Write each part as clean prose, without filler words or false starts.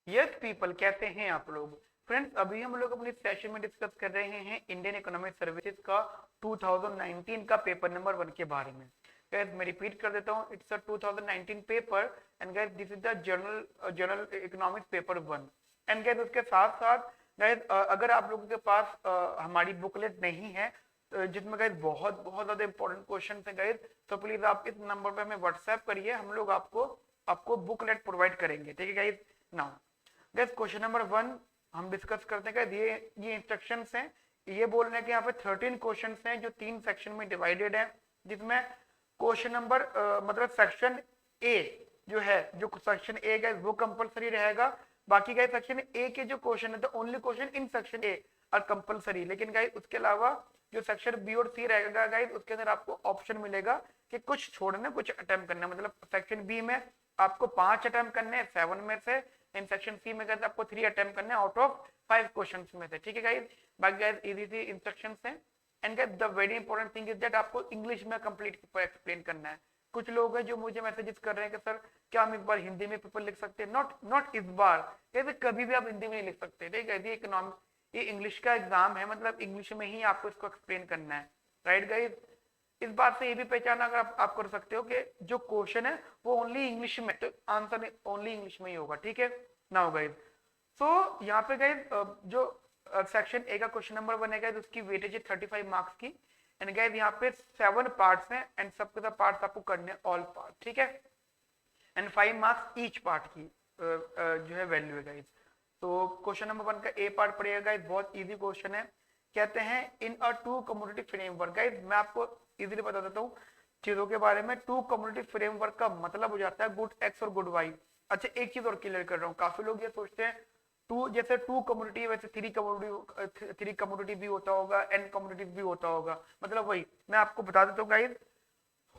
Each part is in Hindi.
यस पीपल, कैसे हैं आप लोग। फ्रेंड्स, अभी हम लोग अपनी सेशन में डिस्कस कर रहे हैं इंडियन इकोनॉमिक सर्विसेज का 2019 का पेपर नंबर 1 के बारे में। गाइस मैं रिपीट कर देता हूँ, it's a 2019 paper and guys this is the general economics paper 1। And guys उसके साथ साथ गाइस अगर आप लोगों के पास हमारी बुकलेट नहीं है जिसमें गाइस बहुत बहुत ज्यादा इंपॉर्टेंट क्वेश्चन है गाइस, तो प्लीज आप इस नंबर पे हमें व्हाट्सएप करिए, हम लोग आपको आपको बुकलेट प्रोवाइड करेंगे। ठीक है guys. Now guys question number 1 हम डिस्कस करते हैं। गाइस ये इंस्ट्रक्शंस हैं, ये बोल रहे हैं कि यहाँ पे 13 क्वेश्चंस हैं जो 3 सेक्शन में डिवाइडेड है, जिसमें क्वेश्चन नंबर मतलब सेक्शन ए जो है, जो सेक्शन ए गाइस वो कंपलसरी रहेगा। बाकी गाइस सेक्शन ए के जो क्वेश्चन है, the only question in section A R compulsory. लेकिन गाइस उसके अलावा जो सेक्शन बी और सी रहेगा गाइस, उसके अंदर आपको ऑप्शन मिलेगा कि कुछ छोड़ना कुछ अटेम्प्ट करना। मतलब सेक्शन बी में आपको 5 अटेम्प्ट करने हैं 7 में से, इन सेक्शन सी में गाइस आपको 3 अटेम्प्ट करने हैं आउट ऑफ 5 क्वेश्चंस में से। ठीक है गाइस। बाकी गाइस इजी सी इंस्ट्रक्शंस हैं। And guys the very important thing is that आपको इंग्लिश में कंप्लीट एक्सप्लेन करना है। कुछ लोग हैं जो मुझे मैसेजेस कर रहे हैं कि सर क्या हम इस बार हिंदी में पेपर लिख सकते हैं। नॉट नॉट इस बार, कैसे कभी भी आप हिंदी में नहीं लिख सकते। ठीक है, ये इकोनॉमिक ये इंग्लिश का एग्जाम है, मतलब इंग्लिश में ही आपको इसको एक्सप्लेन करना है। Right guys. इस बात से ये भी पहचाना अगर आप कर सकते हो कि जो क्वेश्चन है वो ओनली इंग्लिश में, तो आंसर ओनली इंग्लिश में ही होगा। ठीक है। नाउ गाइस, सो यहाँ पे गाइस जो सेक्शन ए का क्वेश्चन नंबर बनेगा उसकी वेटेज है 35 मार्क्स की। एंड गाइस यहाँ पे 7 पार्ट्स हैं एंड सबके सब पार्ट्स आपको करने ऑल पार्ट। ठीक है। एंड 5 मार्क्स ईच पार्ट की जो है वैल्यू है गाइस। तो क्वेश्चन नंबर 1 का ए पार्ट पड़ेगा गाइस, बहुत इजी क्वेश्चन है। कहते हैं इन अ टू कम्युनिटी फ्रेमवर्क। गाइस मैं आपको इजीली बता देता हूँ चीजों के बारे में। टू कम्युनिटी फ्रेमवर्क का मतलब हो जाता है गुड एक्स और गुड वाई। अच्छा एक चीज और क्लियर कर रहा हूँ, काफी लोग ये सोचते हैं टू जैसे टू कम्युनिटी वैसे थ्री कम्युनिटी भी होता होगा, एन कम्युनिटी भी होता होगा। मतलब वही मैं आपको बता देता हूँ गाइस,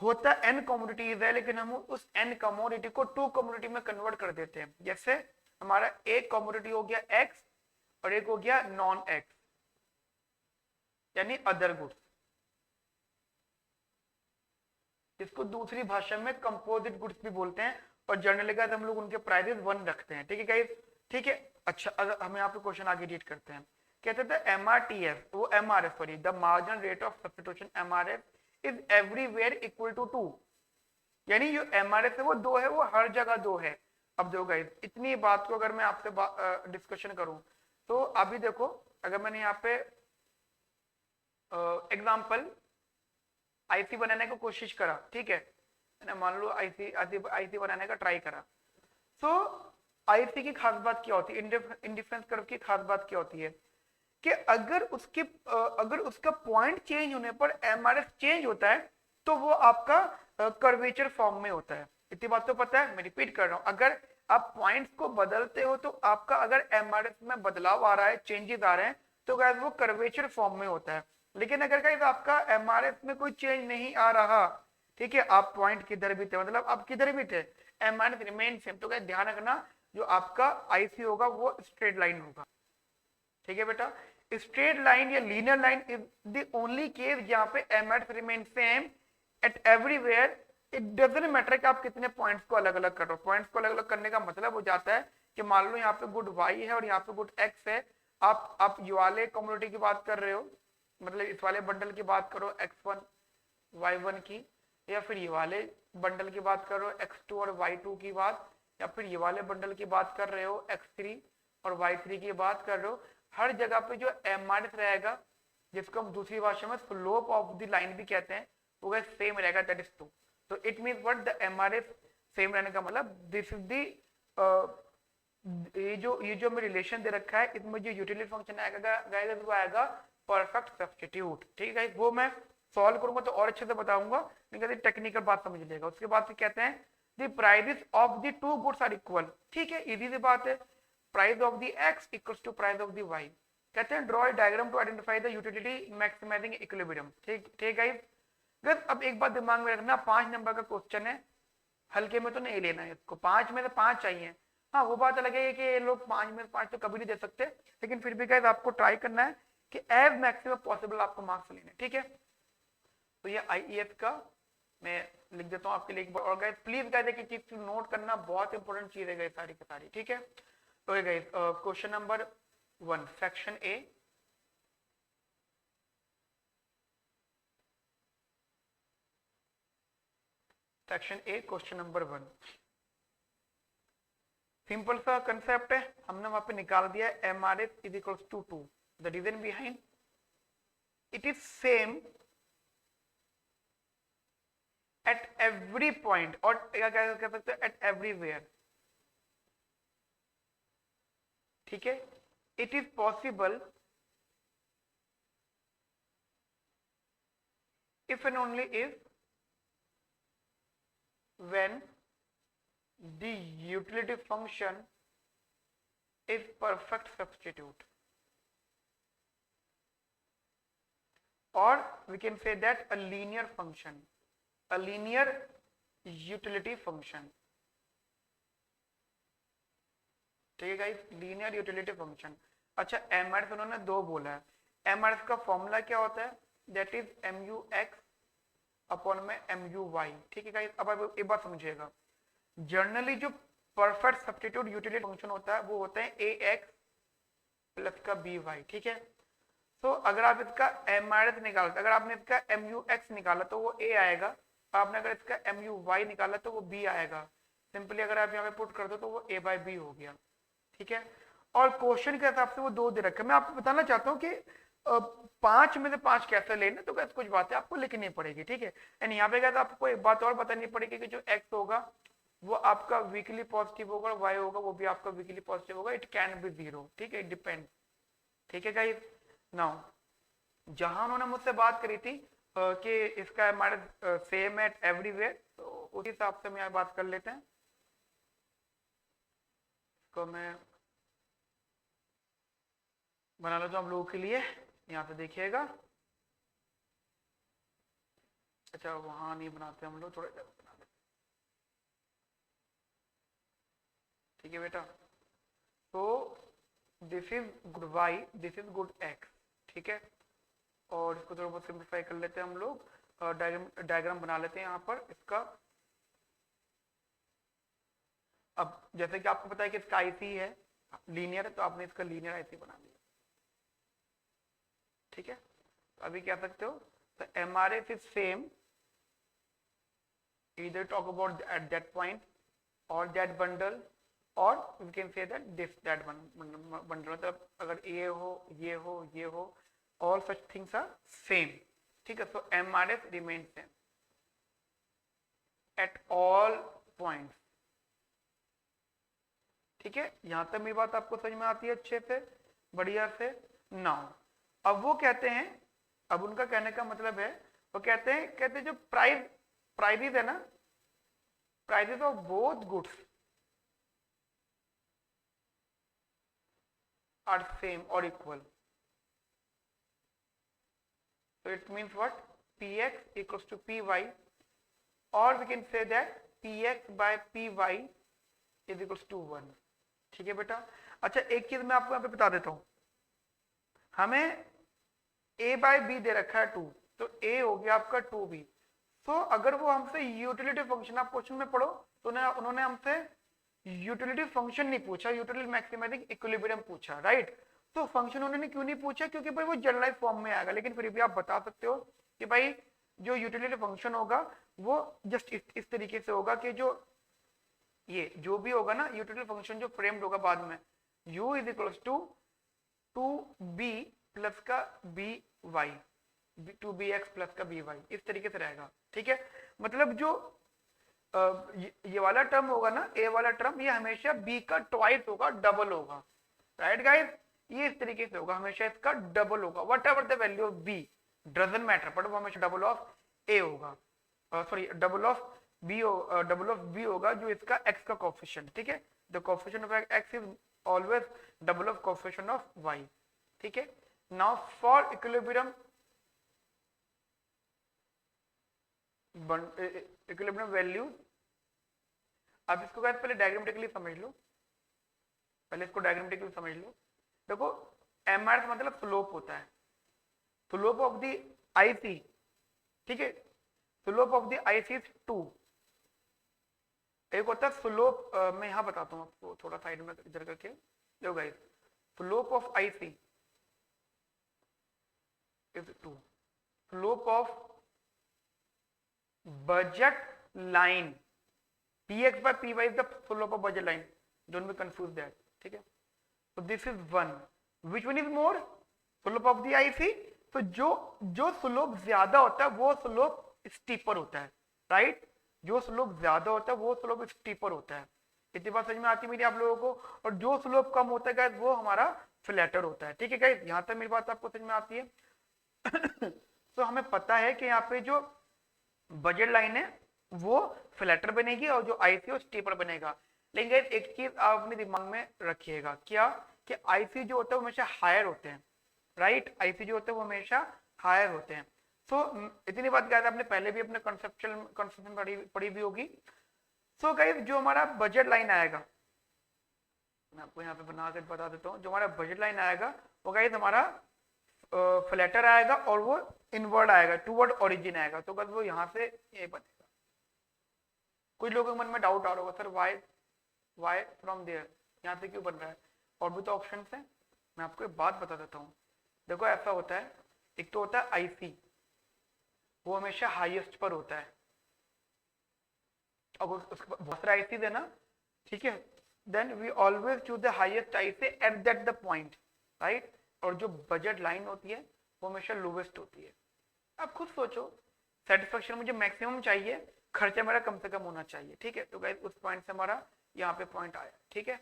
होता एन कम्युनिटीज है लेकिन हम उस एन कम्युनिटी को टू कम्युनिटी में कन्वर्ट कर देते हैं। जैसे हमारा एक कम्युनिटी हो गया एक्स और एक हो गया नॉन एक्स, यानी अदर गुड्स, जिसको दूसरी भाषा में कंपोजिट गुड्स भी बोलते हैं। और जनरली गाइस हम लोग उनके प्राइसेस 1 रखते हैं। ठीक है गाइस। ठीक है। अच्छा अगर हमें यहाँ पे क्वेश्चन आगे रीड करते हैं, कहते थे एमआरटीएफ वो MRF sorry the marginal rate of substitution MRF is everywhere equal to 2। यानी जो एमआरएफ है वो 2 है, वो हर जगह 2 है। अब देखो गाइस, इतनी बात को अगर मैं आपसे डिस्कशन करूं तो अभी देखो, अगर मैंने यहाँ पे एग्जाम्पल आईसी बनाने की कोशिश करा, ठीक है, मैंने मान लो आईसी आईसी बनाने का ट्राई करा, तो आईसी की खास बात क्या होती है, इंडिफरेंस कर्व की खास बात क्या होती है कि अगर उसका पॉइंट चेंज होने पर एमआरएफ चेंज होता है तो वो आपका कर्वेचर फॉर्म में होता है। इतनी बात तो पता है, मैं रिपीट कर रहा हूं, अगर आप पॉइंट्स को बदलते हो तो आपका अगर एमआरएफ में बदलाव आ रहा है, चेंजेस आ रहे हैं, तो गाइस वो कर्वेचर फॉर्म में होता है। लेकिन अगर गाइस आपका एमआरएफ में कोई चेंज नहीं आ रहा, ठीक है, आप पॉइंट किधर भी थे, मतलब आप किधर भी थे, एमआरएफ रिमेन सेम, तो गाइस ध्यान रखना जो आपका आईसी होगा वो स्ट्रेट लाइन होगा। ठीक है बेटा, स्ट्रेट लाइन या linear line is the only case जहां पे एमएट remain same at everywhere. It doesn't matter कि आप कितने पॉइंट्स को अलग अलग कर रहे हो। पॉइंट्स को अलग अलग करने का मतलब हो जाता है कि मान लो यहाँ पे गुड वाई है और यहाँ पे गुड एक्स है, आप ये वाले कम्युनिटी की बात कर रहे हो, मतलब इस वाले बंडल की बात करो x1 y1 की, या फिर ये वाले बंडल की बात कर रहे हो x2 और y2 की बात, या फिर ये वाले बंडल की बात कर रहे हो x3 और y3 की बात कर रहे हो, हर जगह पे जो एमआरएस रहेगा, जिसको हम दूसरी भाषा में स्लोप ऑफ द लाइन भी कहते हैं, वो सेम रहेगा, दैट इज 2। तो it means what, the MRS same रहने का मतलब दिस इज द ये जो मैं रिलेशन दे रखा है, इसमें जो यूटिलिटी फंक्शन आएगा गाइस वो आएगा परफेक्ट सब्स्टिट्यूट। ठीक है गाइस, वो मैं सॉल्व करूंगा तो और अच्छे से बताऊंगा, लेकिन टेक्निकल बात समझ लेगा। उसके बाद फिर कहते हैं the prices of the two goods are equal. ठीक है, इजी सी बात है, price of the X equals to price of the Y. कहते हैं draw diagram to identify the utility maximising equilibrium. ठीक ठीक गाइस। बस अब एक बात दिमाग में रखना, 5 नंबर का क्वेश्चन है, हल्के में तो नहीं लेना है इसको, 5 में से 5 चाहिए। हाँ वो बात अलग है कि ये लोग 5 में से 5 तो कभी नहीं दे सकते, लेकिन फिर भी गाइस आपको ट्राई करना है कि एज मैक्सिमम पॉसिबल आपको मार्क्स लेने। ठीक है, तो ये आईईएस का मैं लिख देता हूँ आपके लिए एक बार। और गाइस प्लीज गाइस एक चीज नोट करना, बहुत इंपॉर्टेंट चीज है गाइस सारी की सारी। ठीक है, okay guys, question number 1 section A. Section A question number 1 simple सा कंसेप्ट है, हमने वहां पे निकाल दिया M R S is equals to 2। The reason behind it is same at every point, और क्या कह सकते हैं एट एवरीवेयर। ठीक है, it is possible if and only if when the utility function is perfect substitute, or we can say that a linear function, a linear utility function। ठीक है गाइस, लीनियर यूटिलिटी फंक्शन। अच्छा, एम आर एस उन्होंने 2 बोला है। एम आर एस का फॉर्मूला क्या होता है? That is M U X upon में एम यू वाई। ठीक है गाइस, अब आप एक बात समझिएगा, जनरली जो परफेक्ट सब्स्टिट्यूट यूटिलिटी फंक्शन होता है वो होता है ए एक्स प्लस का बी वाई। ठीक है, तो अगर आप इसका एम आर एस निकालते, अगर आपने इसका एम यू एक्स निकाला तो वो ए आएगा, आपने अगर इसका एम यू वाई निकाला तो वो बी आएगा। सिंपली अगर आप यहाँ पे पुट कर दो तो वो ए बाई बी हो गया। ठीक है, और क्वेश्चन के हिसाब से वो 2 दे रखे। मैं आपको बताना चाहता हूँ कि 5 में से 5 कैसे लेना, तो कैसे कुछ बातें आपको लिखनी पड़ेगी। ठीक है, एंड यहाँ पे क्या, आपको एक बात और बतानी पड़ेगी कि जो एक्स होगा वो आपका वीकली पॉजिटिव होगा, वाई होगा वो भी आपका वीकली पॉजिटिव होगा, इट कैन बी 0। ठीक है, डिपेंड। ठीक है गाइस, नाउ जहां उन्होंने मुझसे बात करी थी कि इसका हमारे सेम एट एवरीवेयर, तो उस हिसाब से हम यहाँ बात कर लेते हैं। इसको मैं बना लो जो हम लोगों के लिए, यहाँ पे देखिएगा। अच्छा, वहां नहीं बनाते हम लोग, थोड़ा इधर बना देते। ठीक है बेटा, तो this is good Y, this is good X. ठीक है, और इसको थोड़ा बहुत सिंप्लीफाई कर लेते हैं हम लोग, डायग्राम बना लेते हैं यहाँ पर इसका। अब जैसे कि आपको पता है कि इसका आईसी है लीनियर, तो आपने इसका लीनियर आईसी बना लिया। ठीक है, तो अभी क्या सकते हो, तो M R S is same either talk about at that point or that bundle, or we can say that this that one bundle। मतलब अगर ये हो ये हो ये हो, all such things are same। ठीक है, so MRS remains same at all points। ठीक है, यहां तक मेरी बात आपको समझ में आती है अच्छे से, बढ़िया से। नाउ अब वो कहते हैं, अब उनका कहने का मतलब है, वो कहते हैं जो प्राइजेस है ना, prices of both goods are same और इक्वल। So it means what? Px equals to Py, or we can say that Px by Py is equals to 1। ठीक है बेटा, अच्छा एक चीज मैं आपको यहाँ पे बता देता हूं, हमें a बाय बी दे रखा है 2, तो a हो गया आपका 2b। तो अगर वो हमसे यूटिलिटी फंक्शन, आप क्वेश्चन में पढ़ो तो उन्होंने हमसे यूटिलिटी फंक्शन नहीं पूछा, यूटिलिटी मैक्सिमाइजिंग इक्विलिब्रियम पूछा, राइट। तो फंक्शन उन्होंने क्यों नहीं पूछा, क्योंकि भाई वो जनरलाइज फॉर्म में आएगा, लेकिन फिर भी आप बता सकते हो कि भाई जो यूटिलिटी फंक्शन होगा वो जस्ट इस तरीके से होगा कि जो ये जो भी होगा ना यूटिलिटी फंक्शन जो फ्रेम्ड होगा बाद में, u is equals to 2b plus का बी वाई, 2bx प्लस का बी वाई, इस तरीके से रहेगा। ठीक है, मतलब जो ये वाला टर्म होगा ना, ए वाला टर्म, ये हमेशा बी का ट्वाइस होगा, डबल होगा, राइट गाइस। ये इस तरीके से होगा, हमेशा इसका डबल होगा, whatever the value of B doesn't matter, but वो हमेशा डबल ऑफ ए होगा, सॉरी डबल ऑफ बी होगा, जो इसका एक्स का कोएफिशिएंट। ठीक है, the coefficient of X is always double of coefficient of Y. ठीक है, नाउ फॉर इक्विलिब्रियम वैल्यू, अब इसको पहले डायग्रामेटिकली समझ लो, पहले इसको डायग्रामेटिकली समझ लो। देखो एम आर मतलब स्लोप होता है, स्लोप ऑफ द आईसी। ठीक है, slope of the IC is 2। एक होता है स्लोप, मैं यहां बताता हूं आपको थोड़ा साइड में इधर करके, देखो guys, slope of IC is 2, slope of budget line px by py is the slope of budget line, don't be confused that, ठीक है। so this is 1, which one is more, slope of the IC, तो जो स्लोप ज्यादा होता है वो स्लोप स्टीपर होता है, राइट, जो स्लोप ज्यादा होता है वो स्लोप स्टीपर होता है। इतनी बात समझ में आती है मेरी आप लोगों को, और जो स्लोप कम होता है गाइस वो हमारा फ्लैटर होता है, ठीक है गाइस, यहाँ तक मेरी बात आपको समझ में आती है। तो हमें पता है कि यहाँ पे जो बजट लाइन है वो फ्लैटर बनेगी और जो IC है वो स्टीपर बनेगा। लेकिन गाइस एक चीज आप अपने दिमाग में रखिएगा, क्या कि IC जो होता है वो हमेशा हायर होते हैं, राइट, IC जो होते हैं वो हमेशा हायर होते हैं। सो इतनी बात गाइस आपने पहले भी अपने कंसेप्शन पढ़ी भी होगी। सो गाइस जो हमारा बजट लाइन आएगा, मैं आपको यहाँ पे बना कर बता देता हूँ, जो हमारा बजट लाइन आएगा वो गाइस हमारा फ्लैटर आएगा और वो इनवर्ड आएगा, टूवर्ड ओरिजिन आएगा, तो बस वो यहाँ से ये बनेगा। कुछ लोगों के मन में डाउट आ रहा होगा, सर वाई फ्रॉम देयर, यहाँ से क्यों बन रहा है, और भी तो ऑप्शन है। मैं आपको एक बात बता देता हूँ, देखो ऐसा होता है, एक तो होता है IC, वो हमेशा हाईएस्ट पर होता है, अगर उसके बहुत सारे IC है ना, ठीक है, then we always choose the highest IC at that the point, right, और जो बजट लाइन होती है वो हमेशा लोवेस्ट होती है। आप खुद सोचो, सेटिस्फेक्शन मुझे मैक्सिमम चाहिए, खर्चा मेरा कम से कम होना चाहिए, ठीक है, तो गाइस उस पॉइंट से हमारा यहाँ पे पॉइंट आया, ठीक है,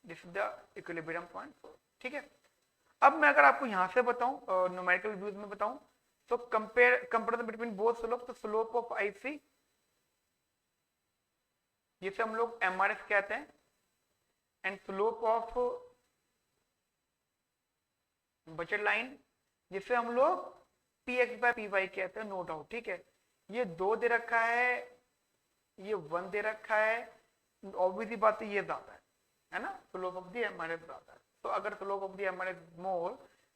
this is the equilibrium point, ठीक है। अब मैं अगर आपको यहाँ से बताऊं, न्यूमेरिकल व्यूज में बताऊं, तो कंपेयर बिटवीन बोथ स्लोप, तो स्लोप ऑफ IC जिसे हम लोग MRS कहते हैं, and slope of budget line जिसे हम लोग PX by PY कहते हैं, नो डाउट, ठीक है। ये 2 दे रखा है, ये 1 दे रखा है, ऑब्वियसली बात है ये ज्यादा है ना, स्लोप ऑफ द MRS ज्यादा है। तो अगर slope of the MRS more,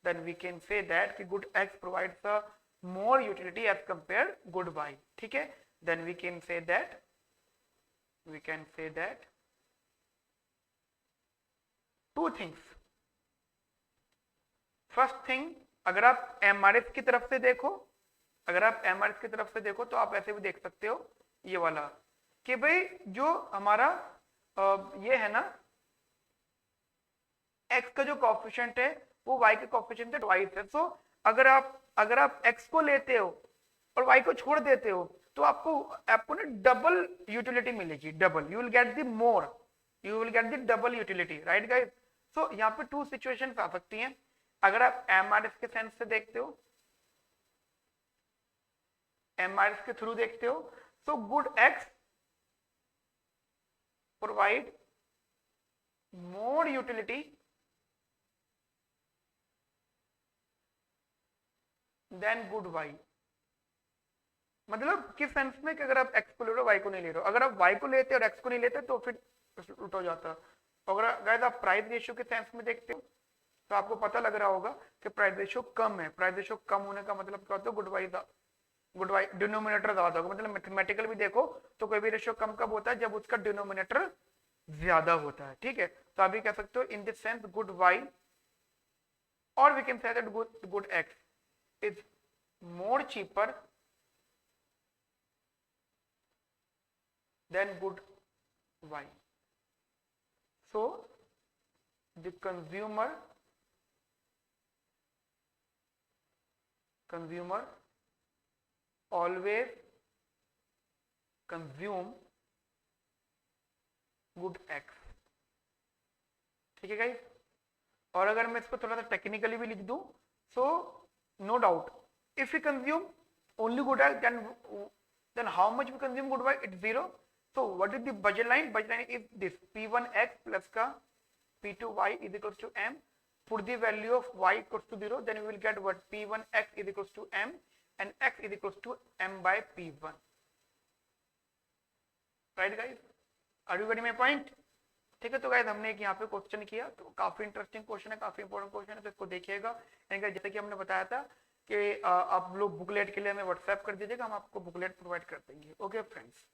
then we can say that कि good X provides a more utility as compare good Y, ठीक है, then we can say that two things. First thing, अगर आप MRS की तरफ से देखो, तो आप ऐसे भी देख सकते हो ये वाला, कि भाई जो हमारा ये है ना, x का जो कोएफिशिएंट है वो y के कोएफिशिएंट से ट्वाइस है। सो अगर आप x को लेते हो और y को छोड़ देते हो तो आपको ना डबल यूटिलिटी मिलेगी, double, you will get the double utility, right guys. So यहाँ पे 2 सिचुएशंस आ सकती हैं। अगर आप MRS के सेंस से देखते हो, MRS के थ्रू देखते हो, तो good X provide more utility than good Y। मतलब किस सेंस में कि अगर आप X को ले रहे हो Y को नहीं ले रहे हो, अगर आप Y को लेते और X को नहीं लेते तो फिर उल्टा हो जाता। अगर गाइस आप प्राइस रेशियो के सेंस में देखते हो तो आपको पता लग रहा होगा कि प्राइस रेशियो कम है। प्राइस रेशियो कम होने का मतलब क्या होता है, गुड वाई डिनोमिनेटर ज्यादा होगा। मतलब मैथमेटिकल भी देखो तो कोई भी रेशियो कम कब होता है, जब उसका डिनोमिनेटर ज्यादा होता है, ठीक है। तो आप भी कह सकते हो in this sense good Y, और we can say that good X is more cheaper than good Y. So the consumer always consume good X, ठीक है गाइस। और अगर मैं इसको थोड़ा सा टेक्निकली भी लिख दूं, so no doubt if we consume only good X, then how much we consume good Y, it's 0. So what is the budget line? Budget line is this P1X plus का P2Y is equals to M. Put the value of Y equals to 0, then we will get what P1X is equals to M and X is equals to M by P1. Right guys? Are you getting my point? ठीक है। तो गाइस हमने एक यहाँ पे क्वेश्चन किया, तो काफी इंटरेस्टिंग क्वेश्चन है, काफी इंपॉर्टेंट क्वेश्चन है, तो इसको देखिएगा। जैसे कि हमने बताया था कि आप लोग बुकलेट के लिए हमें व्हाट्सएप कर दीजिएगा, हम आपको बुकलेट प्रोवाइड कर देंगे। Okay friends.